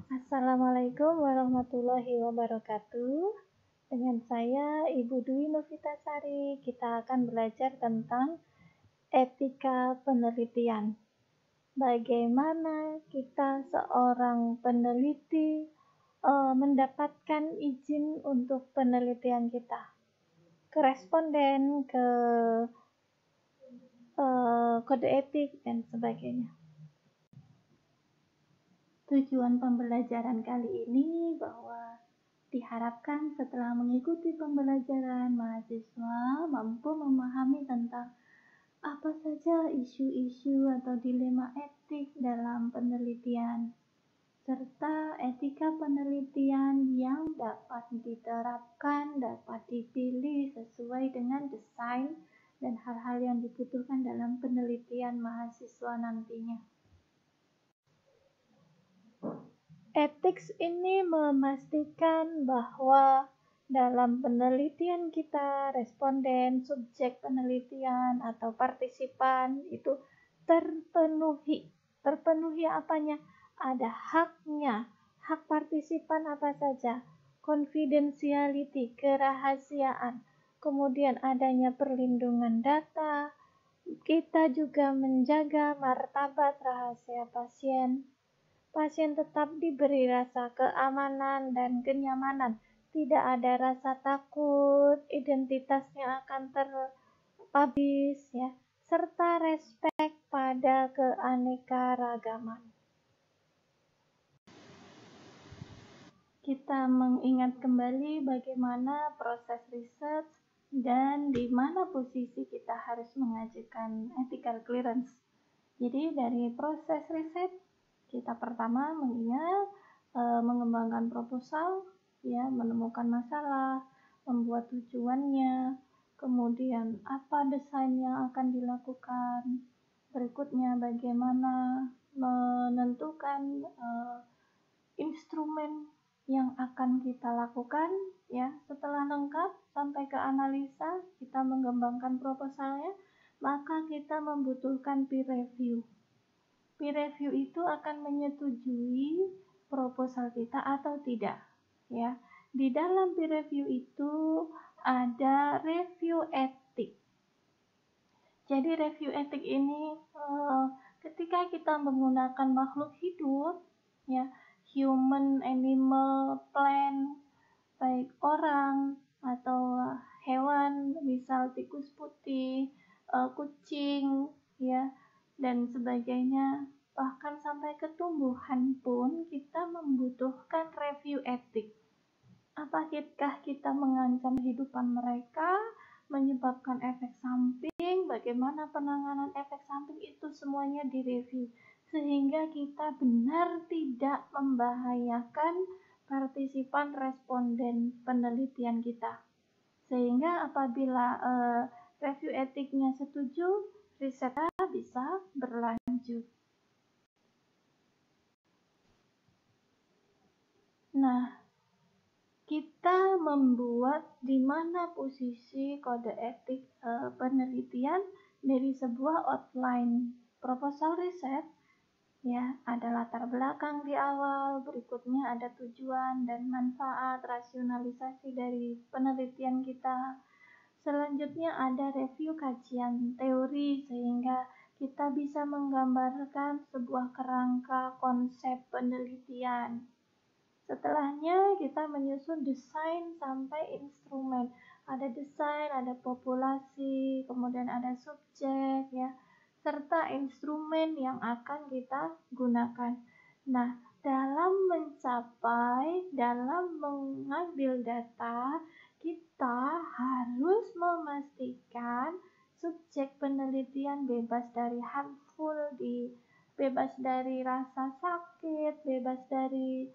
Assalamualaikum warahmatullahi wabarakatuh. Dengan saya Ibu Dwi Novitasari, kita akan belajar tentang etika penelitian. Bagaimana kita seorang peneliti mendapatkan izin untuk penelitian kita, ke responden, ke kode etik dan sebagainya. Tujuan pembelajaran kali ini bahwa diharapkan setelah mengikuti pembelajaran, mahasiswa mampu memahami tentang apa saja isu-isu atau dilema etik dalam penelitian, serta etika penelitian yang dapat diterapkan, dapat dipilih sesuai dengan desain dan hal-hal yang dibutuhkan dalam penelitian mahasiswa nantinya. Etik ini memastikan bahwa dalam penelitian kita, responden, subjek penelitian, atau partisipan itu terpenuhi. Terpenuhi apanya? Ada haknya. Hak partisipan apa saja? Confidentiality, kerahasiaan. Kemudian adanya perlindungan data. Kita juga menjaga martabat rahasia pasien. Pasien tetap diberi rasa keamanan dan kenyamanan. Tidak ada rasa takut, identitasnya akan terpublish, ya, serta respek pada keanekaragaman. Kita mengingat kembali bagaimana proses riset dan di mana posisi kita harus mengajukan ethical clearance. Jadi dari proses riset, kita pertama mengingat mengembangkan proposal, ya, menemukan masalah, membuat tujuannya, kemudian apa desain yang akan dilakukan, berikutnya bagaimana menentukan instrumen yang akan kita lakukan, ya. Setelah lengkap sampai ke analisa, kita mengembangkan proposalnya, maka kita membutuhkan peer review. Peer review itu akan menyetujui proposal kita atau tidak, ya. Di dalam peer review itu ada review etik. Jadi review etik ini ketika kita menggunakan makhluk hidup, ya, human, animal, plant, baik orang atau hewan, misal tikus putih, kucing, ya, dan sebagainya, bahkan sampai ke tumbuhan pun kita membutuhkan review etik. Apakah kita mengancam kehidupan mereka, menyebabkan efek samping, bagaimana penanganan efek samping, itu semuanya direview, sehingga kita benar tidak membahayakan partisipan responden penelitian kita. Sehingga apabila review etiknya setuju, risetnya bisa berlanjut. Nah, kita membuat di mana posisi kode etik penelitian dari sebuah outline proposal riset, ya. Ada latar belakang di awal, berikutnya ada tujuan dan manfaat, rasionalisasi dari penelitian kita. Selanjutnya ada review kajian teori, sehingga kita bisa menggambarkan sebuah kerangka konsep penelitian. Setelahnya kita menyusun desain sampai instrumen. Ada desain, ada populasi, kemudian ada subjek, ya, serta instrumen yang akan kita gunakan. Nah, dalam mengambil data, kita harus memastikan subjek penelitian bebas dari harmful, bebas dari rasa sakit, bebas dari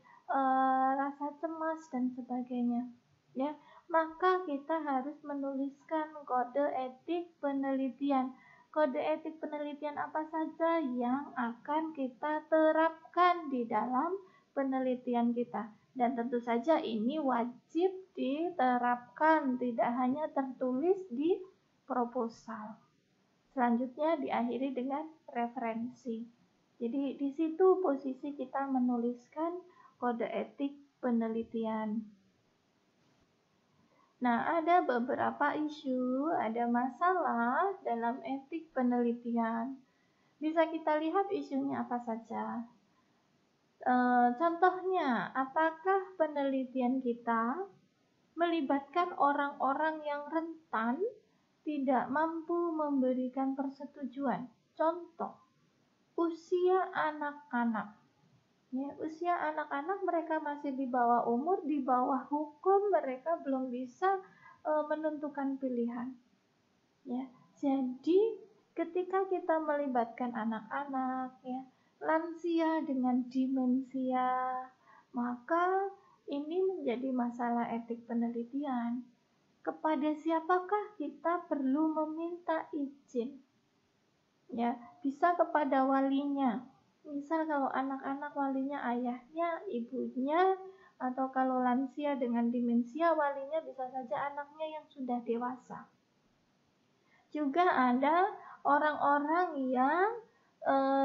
rasa cemas dan sebagainya, ya. Maka kita harus menuliskan kode etik penelitian. Kode etik penelitian apa saja yang akan kita terapkan di dalam penelitian kita. Dan tentu saja ini wajib diterapkan, tidak hanya tertulis di proposal. Selanjutnya diakhiri dengan referensi. Jadi di situ posisi kita menuliskan kode etik penelitian. Nah, ada beberapa isu, ada masalah dalam etik penelitian. Bisa kita lihat isunya apa saja. Contohnya, apakah penelitian kita melibatkan orang-orang yang rentan, tidak mampu memberikan persetujuan? Contoh, usia anak-anak. Ya, usia anak-anak mereka masih di bawah umur, di bawah hukum, mereka belum bisa menentukan pilihan. Ya, jadi ketika kita melibatkan anak-anak, ya, lansia dengan demensia, maka ini menjadi masalah etik penelitian. Kepada siapakah kita perlu meminta izin? Ya, bisa kepada walinya. Misal kalau anak-anak walinya ayahnya, ibunya, atau kalau lansia dengan demensia walinya bisa saja anaknya yang sudah dewasa. Juga ada orang-orang yang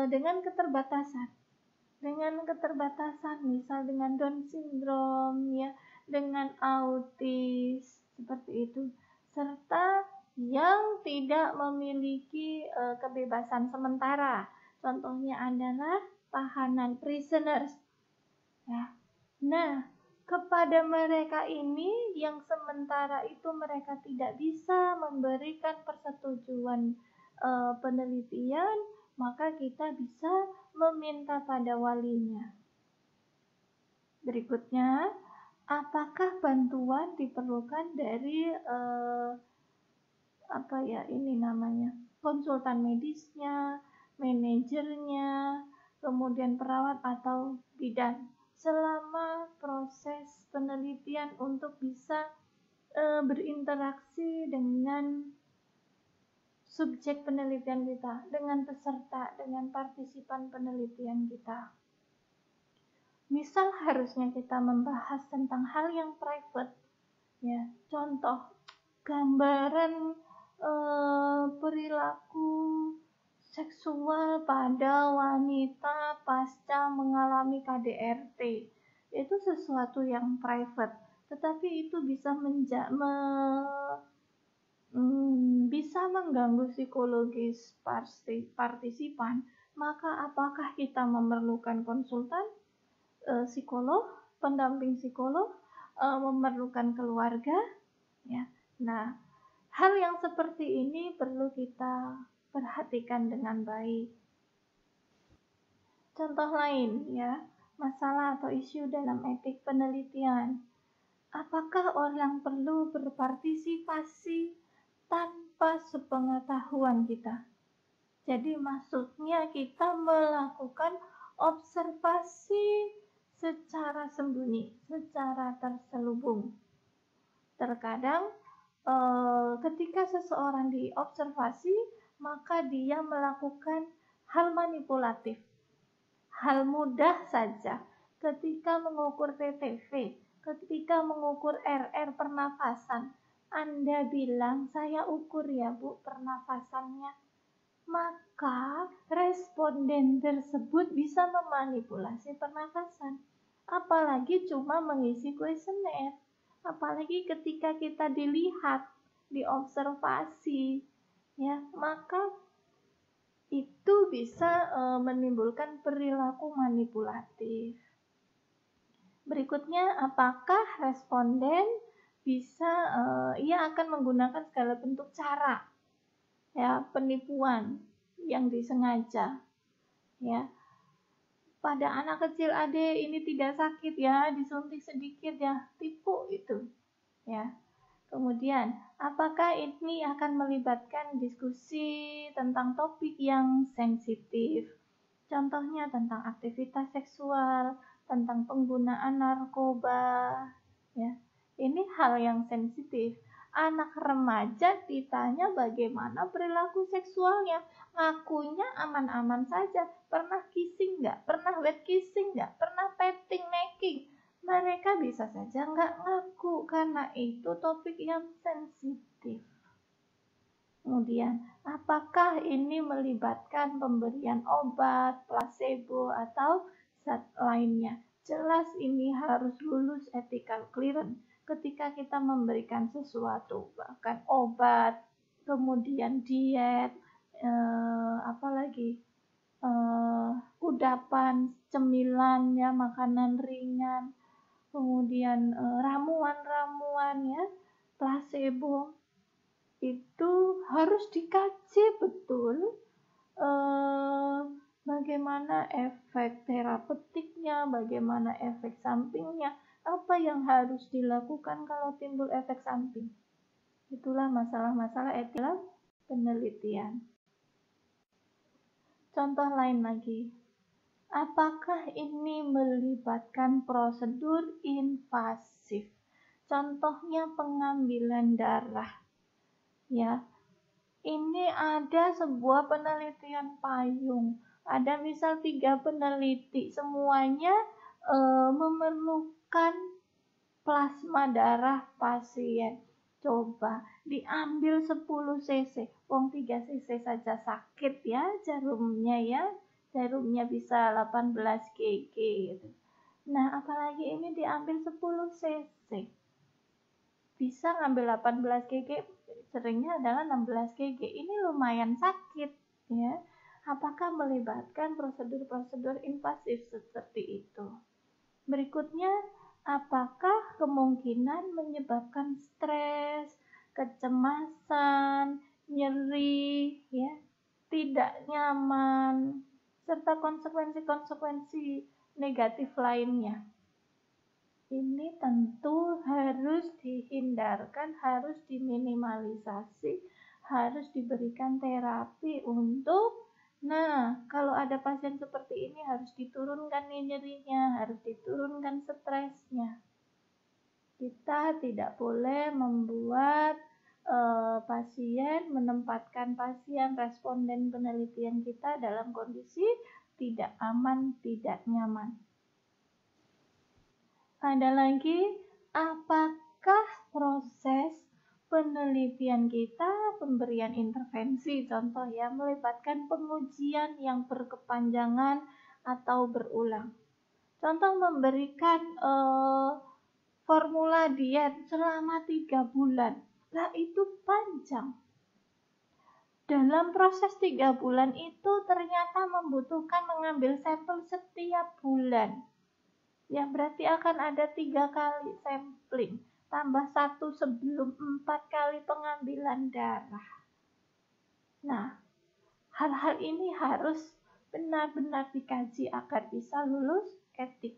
dengan keterbatasan, misal dengan Down syndrome, ya, dengan autis, seperti itu, serta yang tidak memiliki kebebasan sementara. Contohnya adalah tahanan, prisoners. Ya. Nah, kepada mereka ini yang sementara itu mereka tidak bisa memberikan persetujuan penelitian, maka kita bisa meminta pada walinya. Berikutnya, apakah bantuan diperlukan dari konsultan medisnya, manajernya, kemudian perawat atau bidan selama proses penelitian untuk bisa berinteraksi dengan subjek penelitian kita, dengan peserta, dengan partisipan penelitian kita. Misal harusnya kita membahas tentang hal yang private, ya, contoh gambaran perilaku seksual pada wanita pasca mengalami KDRT. Itu sesuatu yang private, tetapi itu bisa bisa mengganggu psikologis partisipan. Maka apakah kita memerlukan konsultan psikolog, pendamping psikolog, memerlukan keluarga? Ya. Nah, hal yang seperti ini perlu kita perhatikan dengan baik. Contoh lain, ya, masalah atau isu dalam etik penelitian. Apakah orang perlu berpartisipasi tanpa sepengetahuan kita? Jadi maksudnya kita melakukan observasi secara sembunyi, secara terselubung. Terkadang ketika seseorang diobservasi, maka dia melakukan hal manipulatif. Hal mudah saja, ketika mengukur TTV, ketika mengukur RR pernafasan, Anda bilang, saya ukur ya Bu pernafasannya. Maka responden tersebut bisa memanipulasi pernafasan. Apalagi cuma mengisi kuesioner. Apalagi ketika kita dilihat, diobservasi, ya, maka itu bisa menimbulkan perilaku manipulatif. Berikutnya, apakah responden bisa ia akan menggunakan segala bentuk cara, ya, penipuan yang disengaja, ya. Pada anak kecil, Ade, ini tidak sakit ya, disuntik sedikit ya, tipu itu, ya. Kemudian, apakah ini akan melibatkan diskusi tentang topik yang sensitif? Contohnya tentang aktivitas seksual, tentang penggunaan narkoba, ya. Ini hal yang sensitif. Anak remaja ditanya bagaimana perilaku seksualnya, ngakunya aman-aman saja. Pernah kissing nggak? Pernah wet kissing nggak? Pernah petting, necking? Mereka bisa saja nggak ngaku karena itu topik yang sensitif. Kemudian, apakah ini melibatkan pemberian obat, placebo, atau zat lainnya? jelas ini harus lulus ethical clearance ketika kita memberikan sesuatu, bahkan obat, kemudian diet, apalagi kudapan, cemilan ya, makanan ringan, kemudian ramuan-ramuan ya, placebo, itu harus dikaji betul bagaimana efek terapeutiknya, bagaimana efek sampingnya, apa yang harus dilakukan kalau timbul efek samping. Itulah masalah-masalah etika penelitian. Contoh lain lagi, apakah ini melibatkan prosedur invasif? Contohnya pengambilan darah. Ya, ini ada sebuah penelitian payung. Ada misal 3 peneliti, semuanya memerlukan plasma darah pasien. Coba diambil 10 cc, 3 cc saja sakit ya jarumnya ya. Jarumnya bisa 18 kg gitu. Nah, apalagi ini diambil 10 cc. Bisa ngambil 18 kg, seringnya adalah 16 kg. Ini lumayan sakit ya. Apakah melibatkan prosedur-prosedur invasif seperti itu? Berikutnya, apakah kemungkinan menyebabkan stres, kecemasan, nyeri, ya, tidak nyaman, serta konsekuensi-konsekuensi negatif lainnya? Ini tentu harus dihindarkan, harus diminimalisasi, harus diberikan terapi untuk, kalau ada pasien seperti ini harus diturunkan nyerinya, harus diturunkan stresnya. Kita tidak boleh membuat menempatkan pasien, responden penelitian kita dalam kondisi tidak aman, tidak nyaman. Ada lagi, apakah proses penelitian kita, pemberian intervensi, contoh ya, melibatkan pengujian yang berkepanjangan atau berulang. Contoh memberikan formula diet selama 3 bulan. Nah, itu panjang. Dalam proses 3 bulan itu ternyata membutuhkan mengambil sampel setiap bulan. Ya, berarti akan ada 3 kali sampling, tambah 1 sebelum 4 kali pengambilan darah. Nah, hal-hal ini harus benar-benar dikaji agar bisa lulus etik.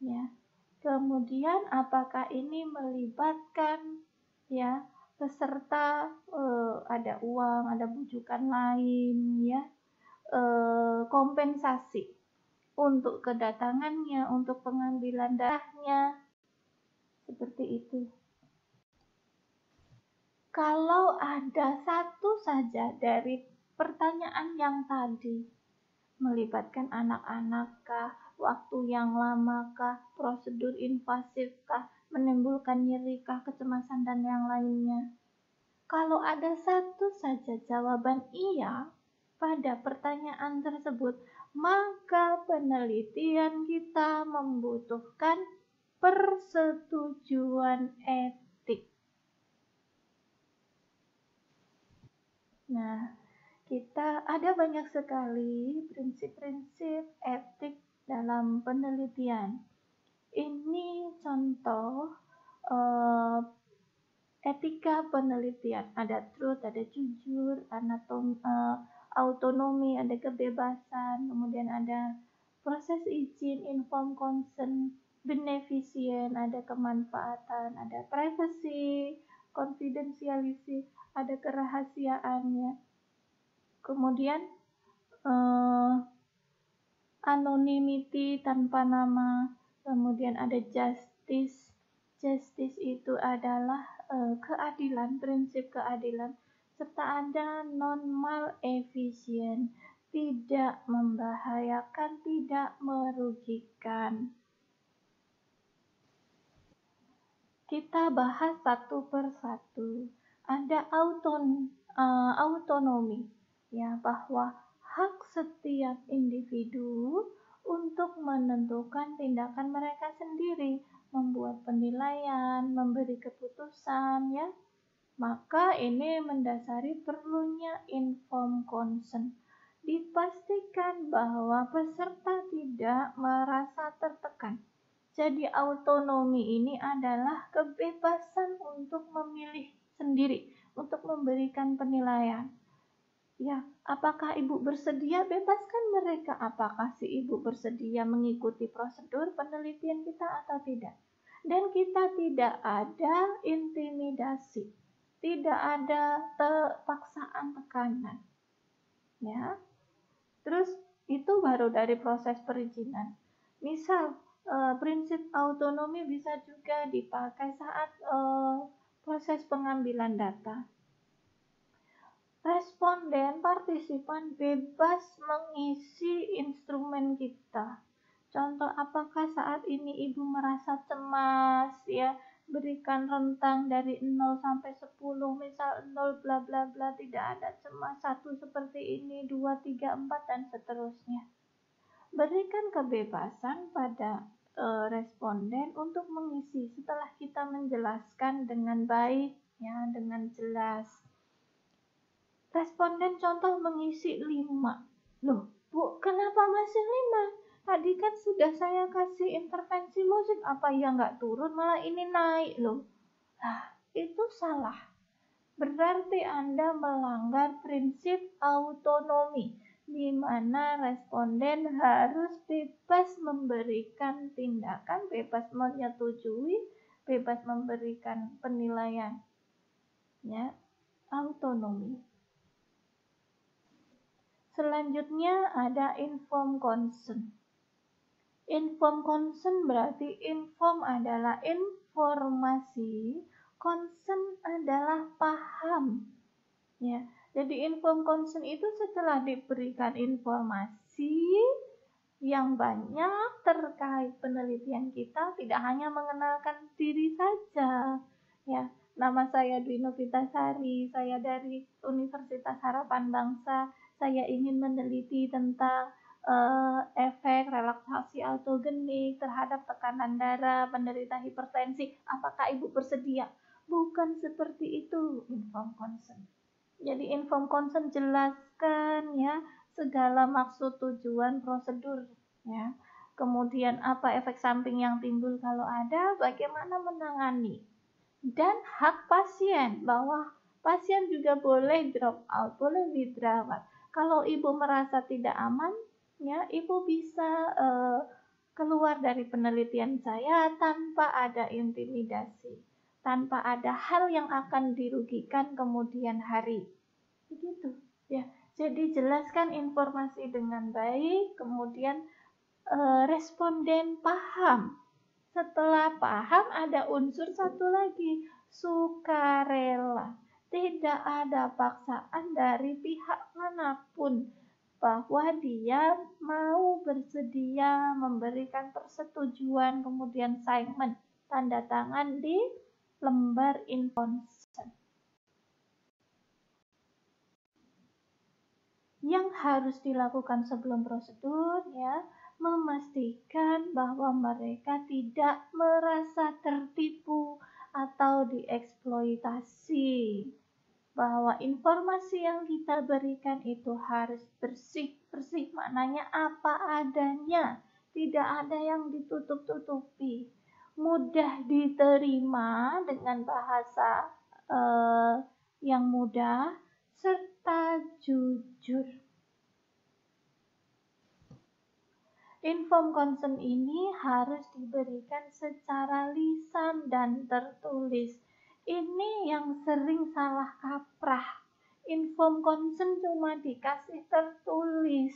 Ya. Kemudian apakah ini melibatkan ya peserta ada uang, ada bujukan lain ya, kompensasi untuk kedatangannya, untuk pengambilan darahnya, seperti itu. Kalau ada satu saja dari pertanyaan yang tadi, melibatkan anak-anakkah, waktu yang lamakah, prosedur invasifkah, menimbulkan nyerikah, kecemasan, dan yang lainnya. Kalau ada satu saja jawaban iya pada pertanyaan tersebut, maka penelitian kita membutuhkan persetujuan etik. Nah, kita ada banyak sekali prinsip-prinsip etik dalam penelitian. Ini contoh etika penelitian. Ada truth, ada jujur, autonomi, ada kebebasan, kemudian ada proses izin, informed consent, beneficient, ada kemanfaatan, ada privacy, confidentiality, ada kerahasiaannya. Kemudian anonymity tanpa nama, kemudian ada justice. Justice itu adalah keadilan, prinsip keadilan, serta ada non-maleficient, tidak membahayakan, tidak merugikan. Kita bahas satu persatu. Ada autonomi, ya, bahwa hak setiap individu untuk menentukan tindakan mereka sendiri, membuat penilaian, memberi keputusan, ya. Maka ini mendasari perlunya informed consent. Dipastikan bahwa peserta tidak merasa tertekan. Jadi autonomi ini adalah kebebasan untuk memilih sendiri, untuk memberikan penilaian. Ya, apakah ibu bersedia? Bebaskan mereka. Apakah si ibu bersedia mengikuti prosedur penelitian kita atau tidak? Dan kita tidak ada intimidasi, tidak ada paksaan tekanan. Ya, terus itu baru dari proses perizinan. Misal prinsip autonomi bisa juga dipakai saat proses pengambilan data. Responden, partisipan bebas mengisi instrumen kita. Contoh, apakah saat ini ibu merasa cemas, ya, berikan rentang dari 0 sampai 10, misal 0 bla bla bla, tidak ada cemas, 1 seperti ini, 2, 3, 4 dan seterusnya. Berikan kebebasan pada responden untuk mengisi setelah kita menjelaskan dengan baik, ya, dengan jelas. Responden contoh mengisi 5. Loh, Bu, kenapa masih 5? Tadi kan sudah saya kasih intervensi musik, apa ya nggak turun, malah ini naik loh. Nah, itu salah. Berarti Anda melanggar prinsip autonomi, di mana responden harus bebas memberikan tindakan, bebas menyetujui, bebas memberikan penilaian. Ya, autonomi. Selanjutnya ada informed consent. Informed consent berarti inform adalah informasi, consent adalah paham. Ya, jadi informed consent itu setelah diberikan informasi yang banyak terkait penelitian kita, tidak hanya mengenalkan diri saja. Ya, nama saya Dwi Novitasari, saya dari Universitas Harapan Bangsa. Saya ingin meneliti tentang efek relaksasi autogenik terhadap tekanan darah penderita hipertensi. Apakah ibu bersedia? Bukan seperti itu informed consent. Jadi informed consent jelaskan, ya, segala maksud, tujuan, prosedur, ya. Kemudian apa efek samping yang timbul kalau ada, bagaimana menangani. Dan hak pasien, bahwa pasien juga boleh drop out, boleh dirawat. Kalau ibu merasa tidak aman, ya, ibu bisa keluar dari penelitian saya tanpa ada intimidasi, tanpa ada hal yang akan dirugikan kemudian hari. Begitu, ya. Jadi jelaskan informasi dengan baik, kemudian responden paham. Setelah paham, ada unsur satu lagi, sukarela. Tidak ada paksaan dari pihak manapun bahwa dia mau bersedia memberikan persetujuan, kemudian assignment, tanda tangan di lembar consent. Yang harus dilakukan sebelum prosedur, ya, memastikan bahwa mereka tidak merasa tertipu atau dieksploitasi, bahwa informasi yang kita berikan itu harus bersih, maknanya apa adanya, tidak ada yang ditutup-tutupi, mudah diterima dengan bahasa yang mudah, serta jujur. Informed consent ini harus diberikan secara lisan dan tertulis. Ini yang sering salah kaprah. Informed consent cuma dikasih tertulis.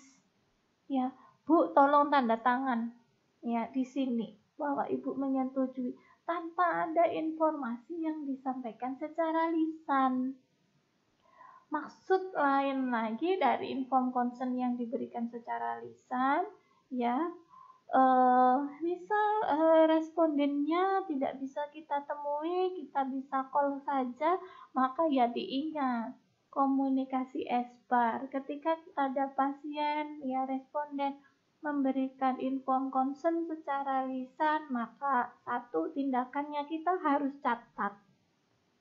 Ya, Bu, tolong tanda tangan. Ya, di sini bahwa Ibu menyetujui, tanpa ada informasi yang disampaikan secara lisan. Maksud lain lagi dari informed consent yang diberikan secara lisan, ya, misal respondennya tidak bisa kita temui, kita bisa call saja, maka ya diingat komunikasi SBAR. Ketika ada pasien, ya, responden memberikan info consent secara lisan, maka satu tindakannya kita harus catat.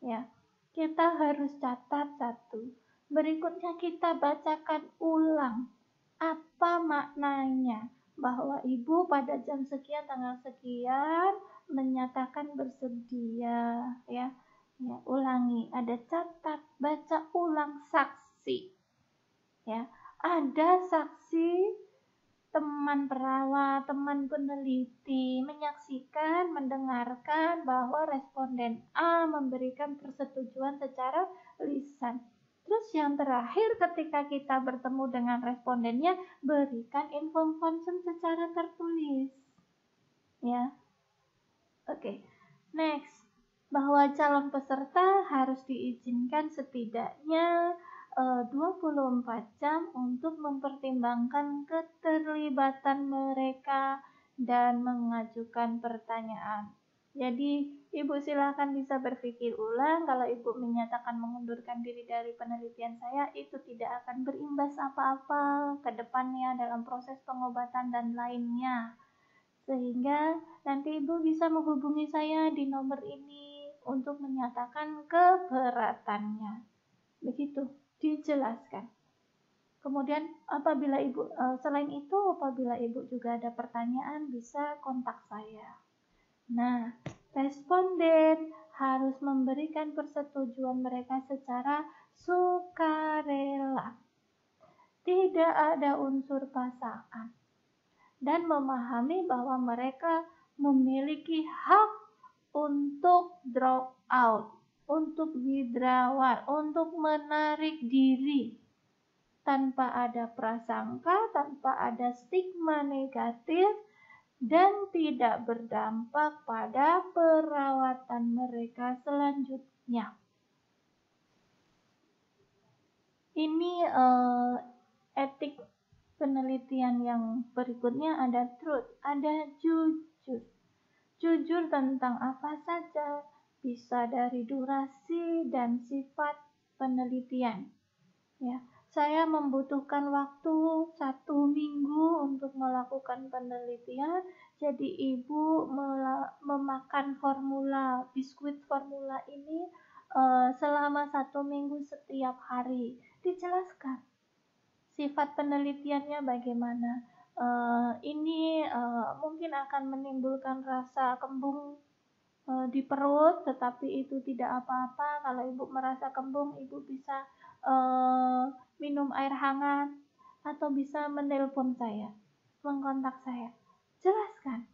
Ya, kita harus catat satu. Berikutnya kita bacakan ulang apa maknanya, bahwa ibu pada jam sekian tanggal sekian menyatakan bersedia, ya. Ya, ulangi, ada catat, baca ulang saksi. Ya, ada saksi, teman perawat, teman peneliti menyaksikan, mendengarkan bahwa responden A memberikan persetujuan secara lisan. Terus yang terakhir, ketika kita bertemu dengan respondennya, berikan info consent secara tertulis. Ya. Oke. Next, bahwa calon peserta harus diizinkan setidaknya 24 jam untuk mempertimbangkan keterlibatan mereka dan mengajukan pertanyaan. Jadi, Ibu silakan bisa berpikir ulang. Kalau Ibu menyatakan mengundurkan diri dari penelitian saya, itu tidak akan berimbas apa-apa ke depannya dalam proses pengobatan dan lainnya. Sehingga nanti Ibu bisa menghubungi saya di nomor ini untuk menyatakan keberatannya. Begitu dijelaskan. Kemudian apabila Ibu selain itu, apabila Ibu juga ada pertanyaan, bisa kontak saya. Nah, responden harus memberikan persetujuan mereka secara sukarela. Tidak ada unsur paksaan. Dan memahami bahwa mereka memiliki hak untuk drop out, untuk withdrawal, untuk menarik diri tanpa ada prasangka, tanpa ada stigma negatif, dan tidak berdampak pada perawatan mereka selanjutnya. Ini etik penelitian yang berikutnya, ada truth, ada jujur. Jujur tentang apa saja, bisa dari durasi dan sifat penelitian. Ya, saya membutuhkan waktu 1 minggu untuk melakukan penelitian. Jadi Ibu memakan formula, biskuit formula ini selama 1 minggu setiap hari. Dijelaskan sifat penelitiannya bagaimana. Ini mungkin akan menimbulkan rasa kembung di perut, tetapi itu tidak apa-apa. Kalau Ibu merasa kembung, Ibu bisa minum air hangat atau bisa menelpon saya, mengkontak saya. Jelaskan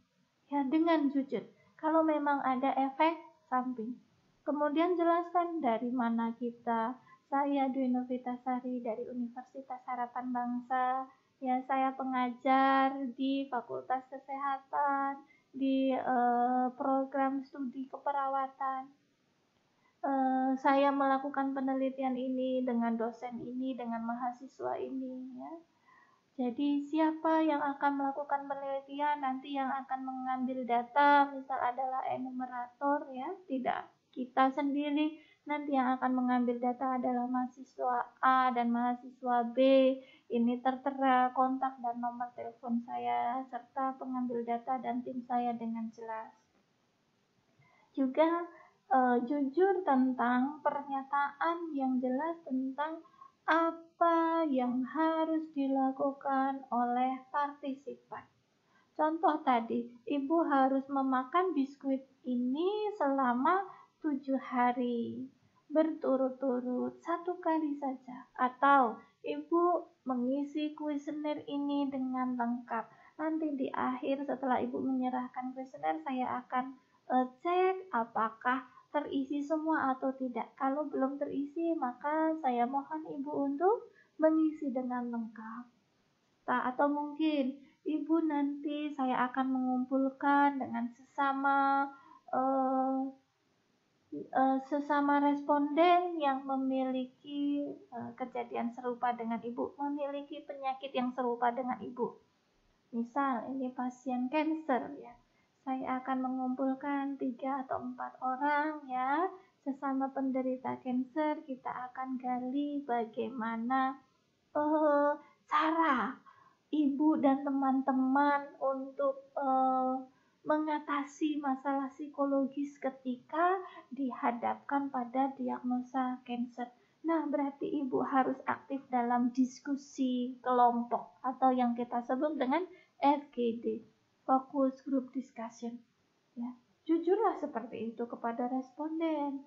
ya dengan jujur. Kalau memang ada efek samping, kemudian jelaskan dari mana kita. Saya Dwi Novitasari dari Universitas Harapan Bangsa. Ya, saya pengajar di Fakultas Kesehatan, di program studi keperawatan. Saya melakukan penelitian ini dengan dosen ini, dengan mahasiswa ini, ya. Jadi siapa yang akan melakukan penelitian, nanti yang akan mengambil data, misal adalah enumerator, ya, tidak kita sendiri. Nanti yang akan mengambil data adalah mahasiswa A dan mahasiswa B. Ini tertera kontak dan nomor telepon saya, serta pengambil data dan tim saya dengan jelas. Juga jujur tentang pernyataan yang jelas tentang apa yang harus dilakukan oleh partisipan. Contoh tadi, Ibu harus memakan biskuit ini selama 7 hari berturut-turut, 1 kali saja. Atau Ibu mengisi kuesioner ini dengan lengkap. Nanti di akhir setelah Ibu menyerahkan kuesioner, saya akan cek apakah terisi semua atau tidak. Kalau belum terisi, maka saya mohon Ibu untuk mengisi dengan lengkap. Atau mungkin Ibu nanti saya akan mengumpulkan dengan sesama responden yang memiliki kejadian serupa dengan Ibu, memiliki penyakit yang serupa dengan Ibu. Misal ini pasien kanker, ya. Saya akan mengumpulkan 3 atau 4 orang, ya, sesama penderita kanker. Kita akan gali bagaimana cara ibu dan teman-teman untuk mengatasi masalah psikologis ketika dihadapkan pada diagnosa cancer. Nah, berarti ibu harus aktif dalam diskusi kelompok atau yang kita sebut dengan FGD, Focus Group Discussion. Ya, jujurlah seperti itu kepada responden.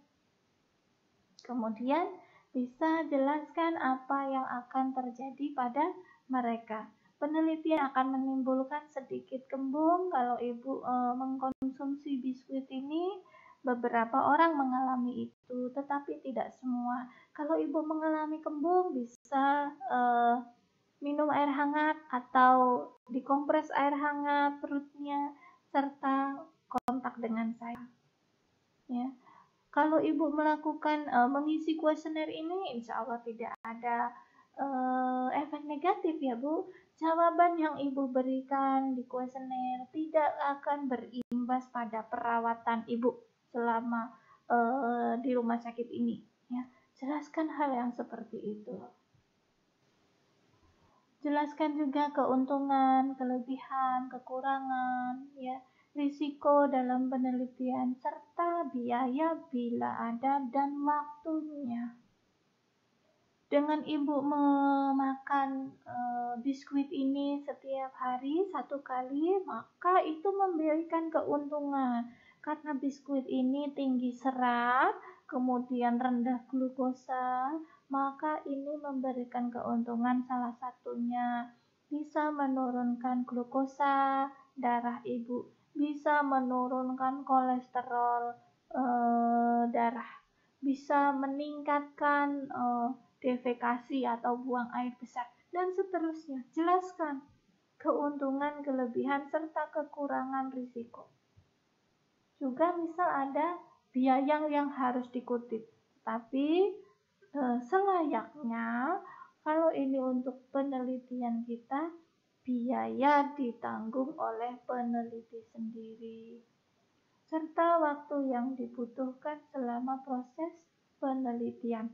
Kemudian bisa jelaskan apa yang akan terjadi pada mereka. Penelitian akan menimbulkan sedikit kembung kalau ibu mengkonsumsi biskuit ini. Beberapa orang mengalami itu, tetapi tidak semua. Kalau ibu mengalami kembung, bisa minum air hangat atau dikompres air hangat perutnya, serta kontak dengan saya. Ya. Kalau ibu melakukan mengisi kuesioner ini, insya Allah tidak ada efek negatif ya Bu. Jawaban yang ibu berikan di kuesioner tidak akan berimbas pada perawatan ibu selama di rumah sakit ini. Ya. Jelaskan hal yang seperti itu. Jelaskan juga keuntungan, kelebihan, kekurangan, ya, risiko dalam penelitian, serta biaya bila ada dan waktunya. Dengan ibu memakan biskuit ini setiap hari 1 kali, maka itu memberikan keuntungan. Karena biskuit ini tinggi serat, kemudian rendah glukosa, maka ini memberikan keuntungan salah satunya bisa menurunkan glukosa darah ibu, bisa menurunkan kolesterol darah, bisa meningkatkan defekasi atau buang air besar, dan seterusnya. Jelaskan keuntungan, kelebihan, serta kekurangan risiko. Juga misal ada biaya yang harus dikutip, tapi selayaknya kalau ini untuk penelitian kita, biaya ditanggung oleh peneliti sendiri, serta waktu yang dibutuhkan selama proses penelitian.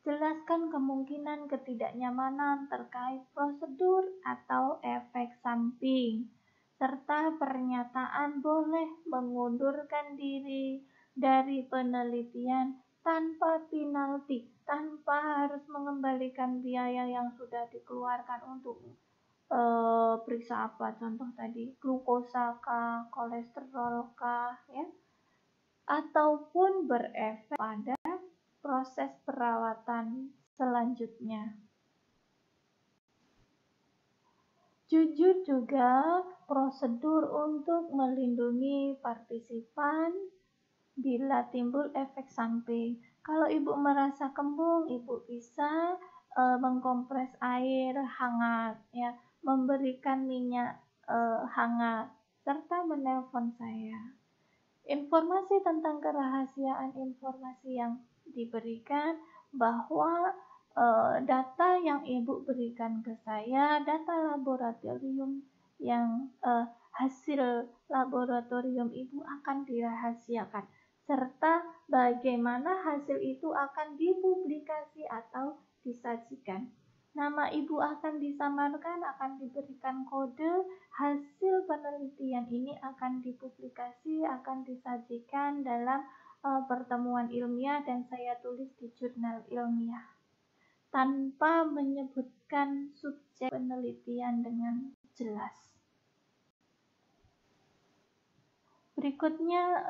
Jelaskan kemungkinan ketidaknyamanan terkait prosedur atau efek samping, serta pernyataan boleh mengundurkan diri dari penelitian tanpa penalti, tanpa harus mengembalikan biaya yang sudah dikeluarkan untuk periksa apa, contoh tadi glukosa kah, kolesterol kah, ya, ataupun berefek pada proses perawatan selanjutnya. Jujur juga prosedur untuk melindungi partisipan bila timbul efek samping. Kalau ibu merasa kembung, ibu bisa mengkompres air hangat, ya, memberikan minyak hangat, serta menelpon saya. Informasi tentang kerahasiaan informasi yang diberikan, bahwa data yang ibu berikan ke saya, data laboratorium yang hasil laboratorium ibu akan dirahasiakan, serta bagaimana hasil itu akan dipublikasi atau disajikan. Nama ibu akan disamarkan, akan diberikan kode, hasil penelitian ini akan dipublikasi, akan disajikan dalam pertemuan ilmiah dan saya tulis di jurnal ilmiah tanpa menyebutkan subjek penelitian dengan jelas. Berikutnya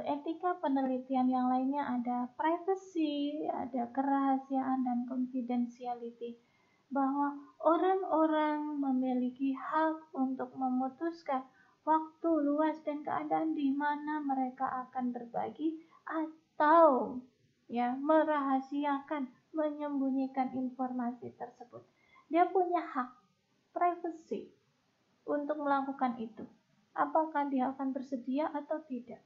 etika penelitian yang lainnya ada privacy, ada kerahasiaan dan confidentiality, bahwa orang-orang memiliki hak untuk memutuskan waktu, luas, dan keadaan di mana mereka akan berbagi atau ya merahasiakan, menyembunyikan informasi tersebut. Dia punya hak privacy untuk melakukan itu. Apakah dia akan bersedia atau tidak?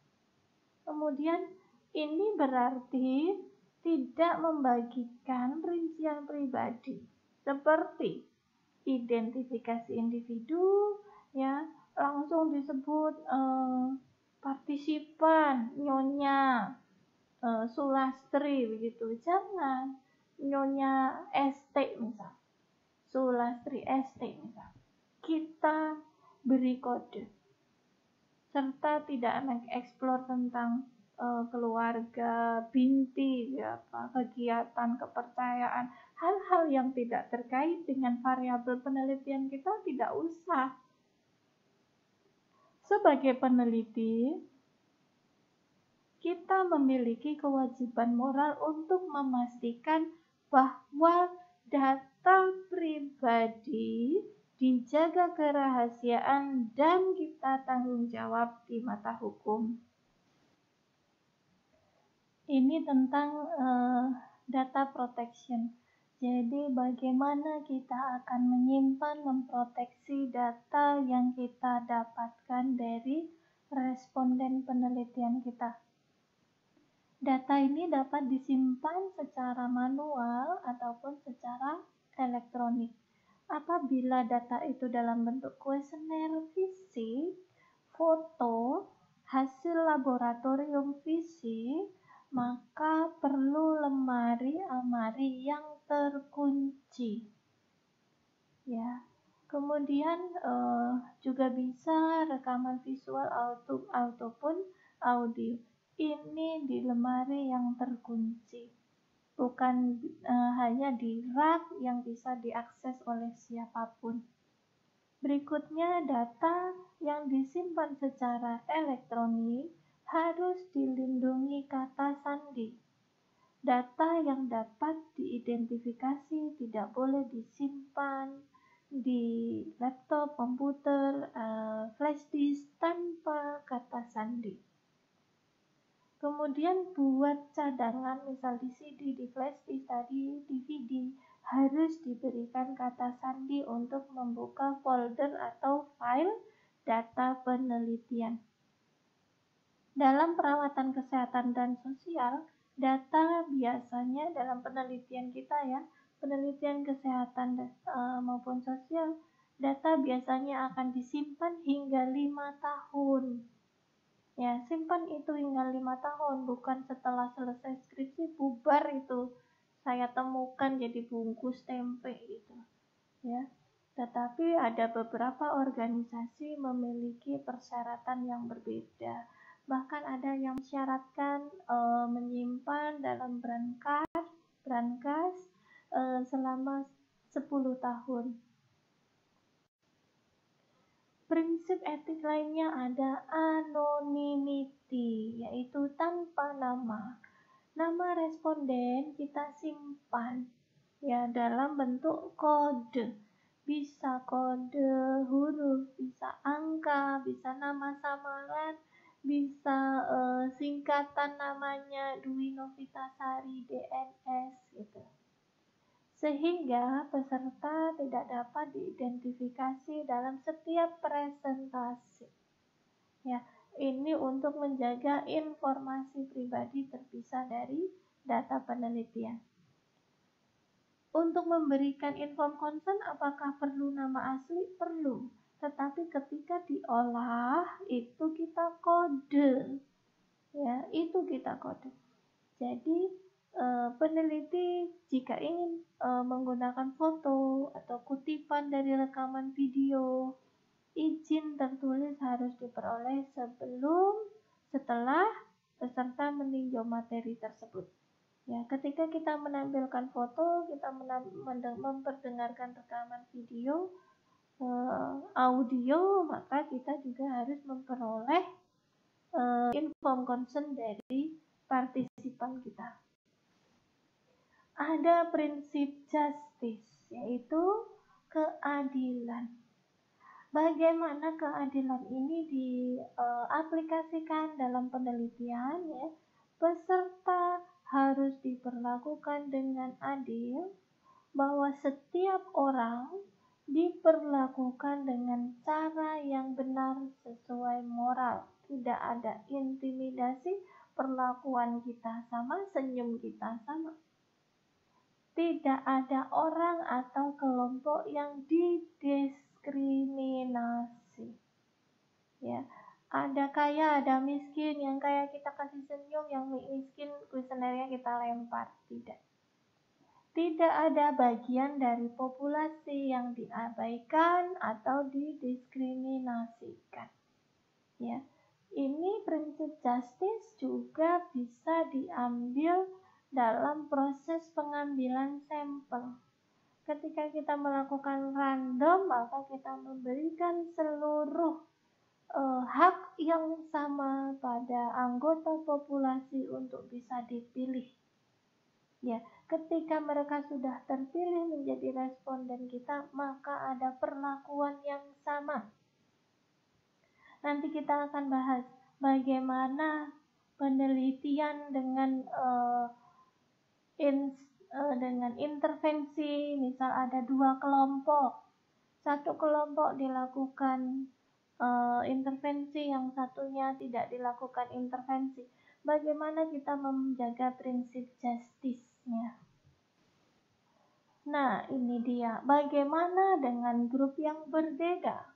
Kemudian ini berarti tidak membagikan rincian pribadi seperti identifikasi individu, ya, langsung disebut partisipan Nyonya Sulastri begitu. Jangan Nyonya ST misal. Sulastri ST misal, kita beri kode serta tidak mengeksplor tentang keluarga, binti, kegiatan, kepercayaan, hal-hal yang tidak terkait dengan variabel penelitian kita tidak usah. Sebagai peneliti, kita memiliki kewajiban moral untuk memastikan bahwa data pribadi dijaga kerahasiaan dan kita tanggung jawab di mata hukum. Ini tentang data protection. Jadi bagaimana kita akan menyimpan, memproteksi data yang kita dapatkan dari responden penelitian kita. Data ini dapat disimpan secara manual ataupun secara elektronik. Apabila data itu dalam bentuk kuesioner fisik, foto, hasil laboratorium fisik, maka perlu lemari-almari yang terkunci. Ya. Kemudian juga bisa rekaman visual ataupun audio. Ini di lemari yang terkunci, bukan hanya di rak yang bisa diakses oleh siapapun. Berikutnya, data yang disimpan secara elektronik harus dilindungi kata sandi. Data yang dapat diidentifikasi tidak boleh disimpan di laptop, komputer, flash disk tanpa kata sandi. Kemudian buat cadangan, misal di CD, di flash disk tadi, DVD, harus diberikan kata sandi untuk membuka folder atau file data penelitian. Dalam perawatan kesehatan dan sosial, data biasanya dalam penelitian kita penelitian kesehatan maupun sosial, data biasanya akan disimpan hingga 5 tahun. Ya, simpan itu hingga 5 tahun, bukan setelah selesai skripsi bubar itu saya temukan jadi bungkus tempe gitu. Ya. Tetapi ada beberapa organisasi memiliki persyaratan yang berbeda. Bahkan ada yang mensyaratkan menyimpan dalam brankas selama 10 tahun. Prinsip etik lainnya ada anonymity, yaitu tanpa nama. Nama responden kita simpan ya dalam bentuk kode. Bisa kode huruf, bisa angka, bisa nama samaran, bisa singkatan namanya Dwi Novitasari DNS gitu. Sehingga peserta tidak dapat diidentifikasi dalam setiap presentasi. Ya, ini untuk menjaga informasi pribadi terpisah dari data penelitian. Untuk memberikan inform consent, apakah perlu nama asli? Perlu. Tetapi ketika diolah, itu kita kode. Ya, itu kita kode. Jadi, peneliti jika ingin menggunakan foto atau kutipan dari rekaman video, izin tertulis harus diperoleh setelah peserta meninjau materi tersebut. Ya, ketika kita menampilkan foto, kita memperdengarkan rekaman video, audio, maka kita juga harus memperoleh inform consent dari partisipan kita. Ada prinsip justice, yaitu keadilan. Bagaimana keadilan ini diaplikasikan dalam penelitian? Ya, peserta harus diperlakukan dengan adil, bahwa setiap orang diperlakukan dengan cara yang benar sesuai moral. Tidak ada intimidasi, perlakuan kita sama, senyum kita sama. Tidak ada orang atau kelompok yang didiskriminasi. Ya, ada kaya, ada miskin. Yang kaya kita kasih senyum, yang miskin kuesionernya kita lempar. Tidak. Tidak ada bagian dari populasi yang diabaikan atau didiskriminasikan. Ya, ini prinsip justice juga bisa diambil dalam proses pengambilan sampel. Ketika kita melakukan random, maka kita memberikan seluruh hak yang sama pada anggota populasi untuk bisa dipilih. Ya, ketika mereka sudah terpilih menjadi responden kita, maka ada perlakuan yang sama. Nanti kita akan bahas bagaimana penelitian dengan intervensi. Misal ada dua kelompok, satu kelompok dilakukan intervensi, yang satunya tidak dilakukan intervensi. Bagaimana kita menjaga prinsip justice-nya? Nah, ini dia. Bagaimana dengan grup yang berbeda?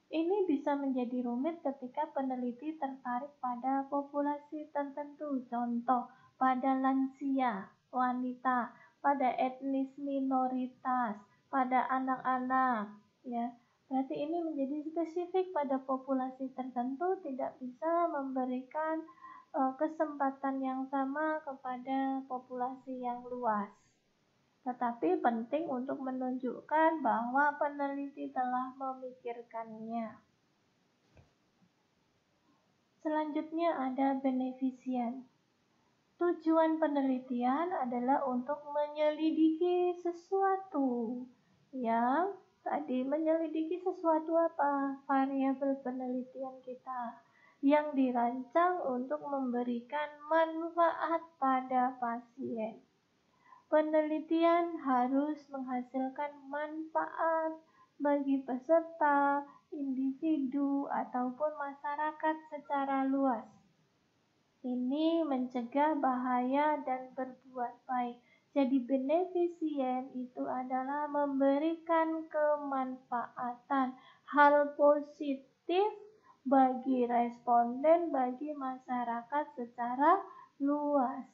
Ini bisa menjadi rumit ketika peneliti tertarik pada populasi tertentu. Contoh, pada lansia, wanita, pada etnis minoritas, pada anak-anak, ya. Berarti ini menjadi spesifik pada populasi tertentu, tidak bisa memberikan kesempatan yang sama kepada populasi yang luas. Tetapi penting untuk menunjukkan bahwa peneliti telah memikirkannya. Selanjutnya ada beneficient. Tujuan penelitian adalah untuk menyelidiki sesuatu. Ya, tadi menyelidiki sesuatu apa? Variabel penelitian kita yang dirancang untuk memberikan manfaat pada pasien. Penelitian harus menghasilkan manfaat bagi peserta, individu, ataupun masyarakat secara luas. Ini mencegah bahaya dan berbuat baik. Jadi beneficient itu adalah memberikan kemanfaatan, hal positif bagi responden, bagi masyarakat secara luas.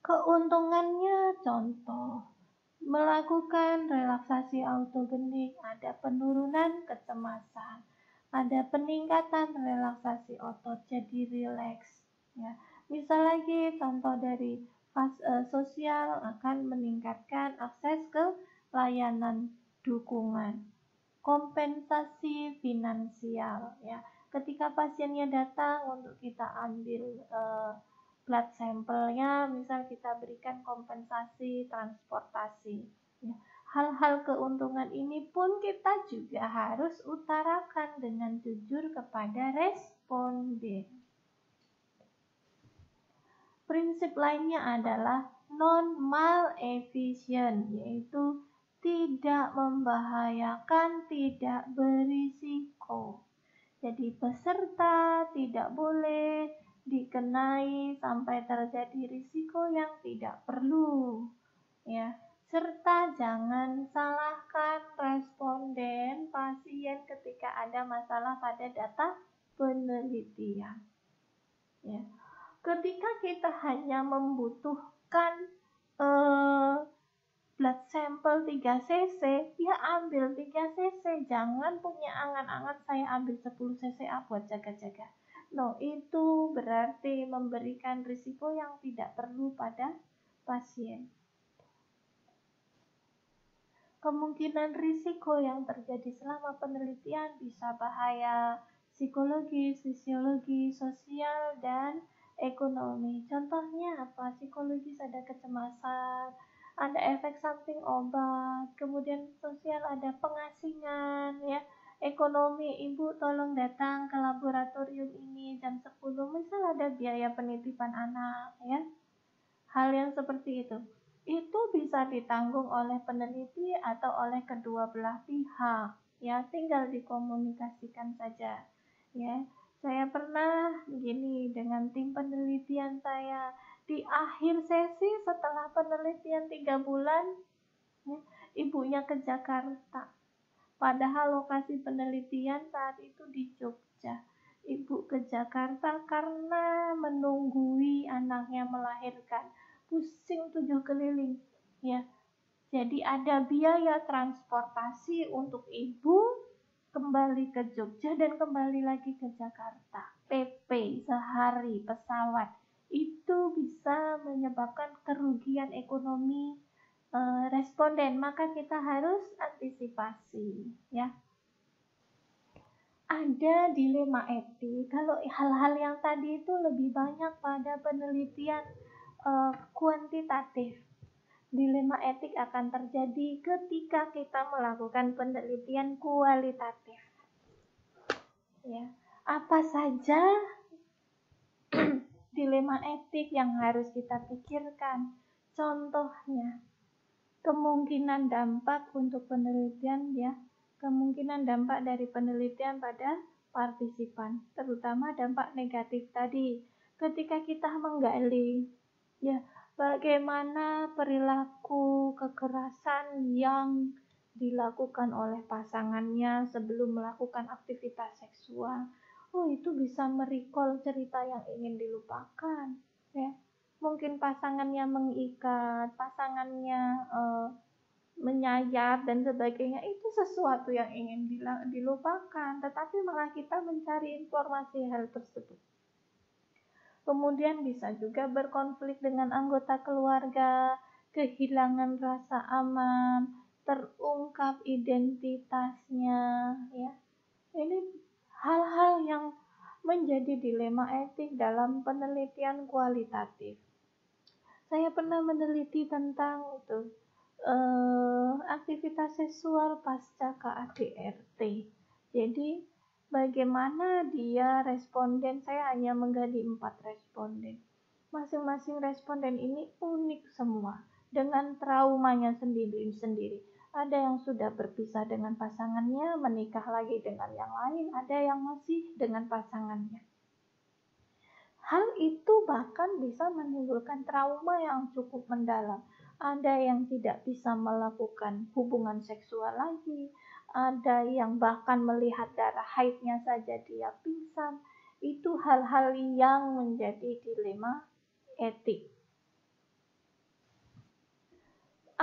Keuntungannya, contoh, melakukan relaksasi autogenik, ada penurunan kecemasan, ada peningkatan relaksasi otot, jadi rileks. Ya. Bisa lagi contoh dari sosial akan meningkatkan akses ke layanan dukungan. Kompensasi finansial, ya. Ketika pasiennya datang untuk kita ambil blood sampelnya, misal kita berikan kompensasi transportasi. Ya. Hal-hal keuntungan ini pun kita juga harus utarakan dengan jujur kepada responden. Prinsip lainnya adalah non-maleficient, yaitu tidak membahayakan, tidak berisiko. Jadi peserta tidak boleh dikenai sampai terjadi risiko yang tidak perlu, ya. Serta jangan salahkan responden pasien ketika ada masalah pada data penelitian, ya. Ketika kita hanya membutuhkan blood sample 3 cc, ya ambil 3 cc, jangan punya angan-angan saya ambil 10 cc buat jaga-jaga. No, itu berarti memberikan risiko yang tidak perlu pada pasien. Kemungkinan risiko yang terjadi selama penelitian bisa bahaya psikologis, fisiologis, sosial, dan ekonomi. Contohnya apa? Psikologis ada kecemasan, ada efek samping obat, kemudian sosial ada pengasingan, ya. Ekonomi, ibu tolong datang ke laboratorium ini jam 10, misal ada biaya penitipan anak, ya. Hal yang seperti itu bisa ditanggung oleh peneliti atau oleh kedua belah pihak, ya. Tinggal dikomunikasikan saja, ya. Saya pernah begini dengan tim penelitian saya, di akhir sesi setelah penelitian 3 bulan, ya, ibunya ke Jakarta, padahal lokasi penelitian saat itu di Jogja. Ibu ke Jakarta karena menunggui anaknya melahirkan. pusing 7 keliling, ya. Jadi ada biaya transportasi untuk ibu kembali ke Jogja dan kembali lagi ke Jakarta. PP sehari pesawat itu bisa menyebabkan kerugian ekonomi responden, maka kita harus antisipasi, ya. Ada dilema etik. Kalau hal-hal yang tadi itu lebih banyak pada penelitian kuantitatif. Dilema etik akan terjadi ketika kita melakukan penelitian kualitatif. Ya, apa saja dilema etik yang harus kita pikirkan? Contohnya, kemungkinan dampak untuk penelitian, ya, kemungkinan dampak dari penelitian pada partisipan, terutama dampak negatif tadi. Ketika kita menggali, ya, bagaimana perilaku kekerasan yang dilakukan oleh pasangannya sebelum melakukan aktivitas seksual. Oh, itu bisa merecall cerita yang ingin dilupakan, ya. Mungkin pasangannya mengikat, pasangannya menyayat dan sebagainya, itu sesuatu yang ingin dilupakan, tetapi malah kita mencari informasi hal tersebut. Kemudian bisa juga berkonflik dengan anggota keluarga, kehilangan rasa aman, terungkap identitasnya, ya. Ini hal-hal yang menjadi dilema etik dalam penelitian kualitatif. Saya pernah meneliti tentang itu, aktivitas seksual pasca KADRT. Jadi bagaimana dia responden, saya hanya menggali 4 responden. Masing-masing responden ini unik semua, dengan traumanya sendiri-sendiri. Ada yang sudah berpisah dengan pasangannya, menikah lagi dengan yang lain, ada yang masih dengan pasangannya. Hal itu bahkan bisa menimbulkan trauma yang cukup mendalam. Ada yang tidak bisa melakukan hubungan seksual lagi, ada yang bahkan melihat darah haidnya saja dia pingsan. Itu hal-hal yang menjadi dilema etik.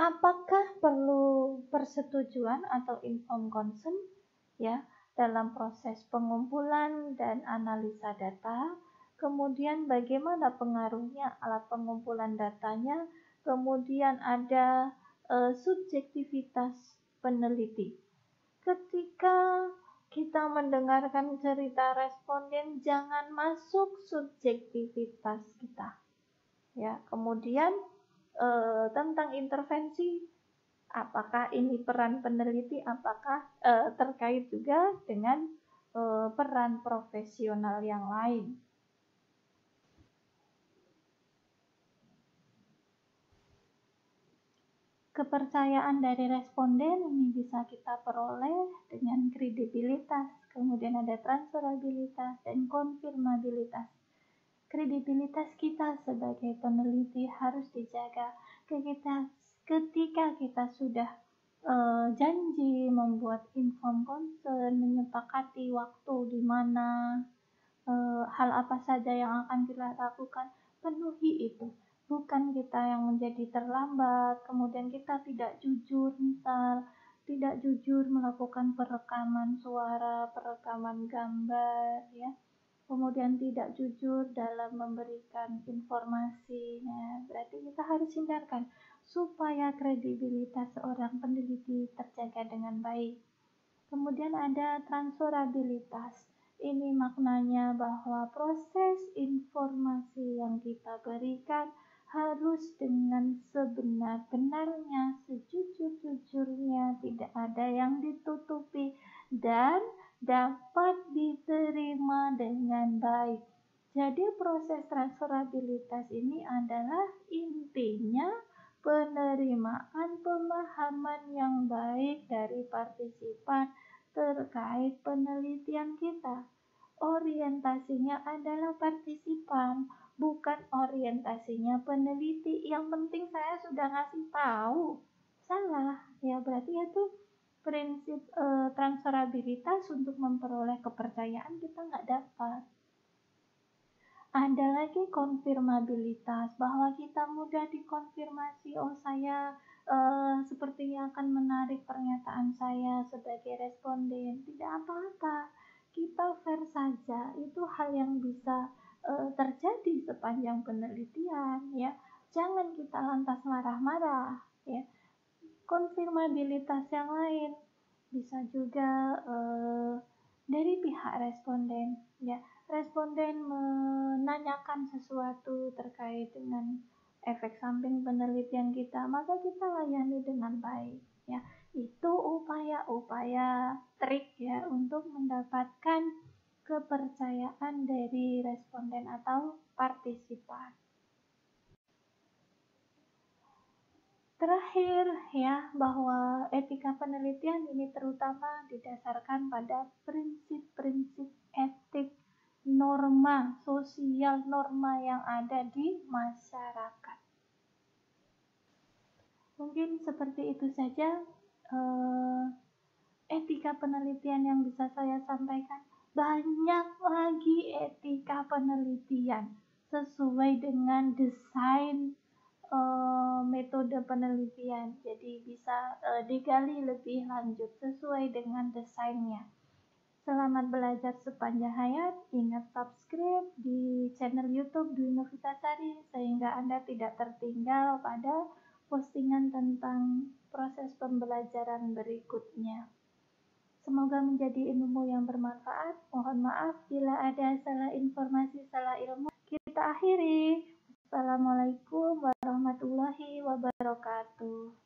Apakah perlu persetujuan atau informed consent, ya, dalam proses pengumpulan dan analisa data? Kemudian bagaimana pengaruhnya alat pengumpulan datanya? Kemudian ada subjektivitas peneliti. Ketika kita mendengarkan cerita responden, jangan masuk subjektivitas kita, ya. Kemudian tentang intervensi, apakah ini peran peneliti, apakah terkait juga dengan peran profesional yang lain. Kepercayaan dari responden ini bisa kita peroleh dengan kredibilitas, kemudian ada transferabilitas dan konfirmabilitas. Kredibilitas kita sebagai peneliti harus dijaga. Ketika kita sudah janji membuat informed consent, menyepakati waktu di mana hal apa saja yang akan kita lakukan, penuhi itu. Bukan kita yang menjadi terlambat, kemudian kita tidak jujur, misal tidak jujur melakukan perekaman suara, perekaman gambar, ya. Kemudian tidak jujur dalam memberikan informasi. Nah, berarti kita harus hindarkan supaya kredibilitas seorang peneliti terjaga dengan baik. Kemudian ada transferabilitas. Ini maknanya bahwa proses informasi yang kita berikan harus dengan sebenar-benarnya, sejujur-jujurnya, tidak ada yang ditutupi dan dapat diterima dengan baik. Jadi proses transferabilitas ini adalah intinya penerimaan pemahaman yang baik dari partisipan terkait penelitian kita. Orientasinya adalah partisipan, bukan orientasinya peneliti. Yang penting saya sudah ngasih tahu. Salah, ya. Berarti itu prinsip transferabilitas untuk memperoleh kepercayaan kita nggak dapat. Ada lagi konfirmabilitas, bahwa kita mudah dikonfirmasi, oh saya sepertinya akan menarik pernyataan saya sebagai responden. Tidak apa-apa, kita fair saja, itu hal yang bisa terjadi sepanjang penelitian, ya. Jangan kita lantas marah-marah, ya. Konfirmabilitas yang lain bisa juga dari pihak responden, ya. Responden menanyakan sesuatu terkait dengan efek samping penelitian kita, maka kita layani dengan baik, ya. Itu upaya-upaya trik, ya, untuk mendapatkan kepercayaan dari responden atau partisipan. Terakhir, ya, bahwa etika penelitian ini terutama didasarkan pada prinsip-prinsip etik, norma sosial, norma yang ada di masyarakat. Mungkin seperti itu saja etika penelitian yang bisa saya sampaikan. Banyak lagi etika penelitian sesuai dengan desain metode penelitian, jadi bisa digali lebih lanjut sesuai dengan desainnya. Selamat belajar sepanjang hayat. Ingat subscribe di channel YouTube Dwi Novitasari sehingga Anda tidak tertinggal pada postingan tentang proses pembelajaran berikutnya. Semoga menjadi ilmu yang bermanfaat. Mohon maaf bila ada salah informasi, salah ilmu. Kita akhiri. Assalamualaikum warahmatullahi wabarakatuh.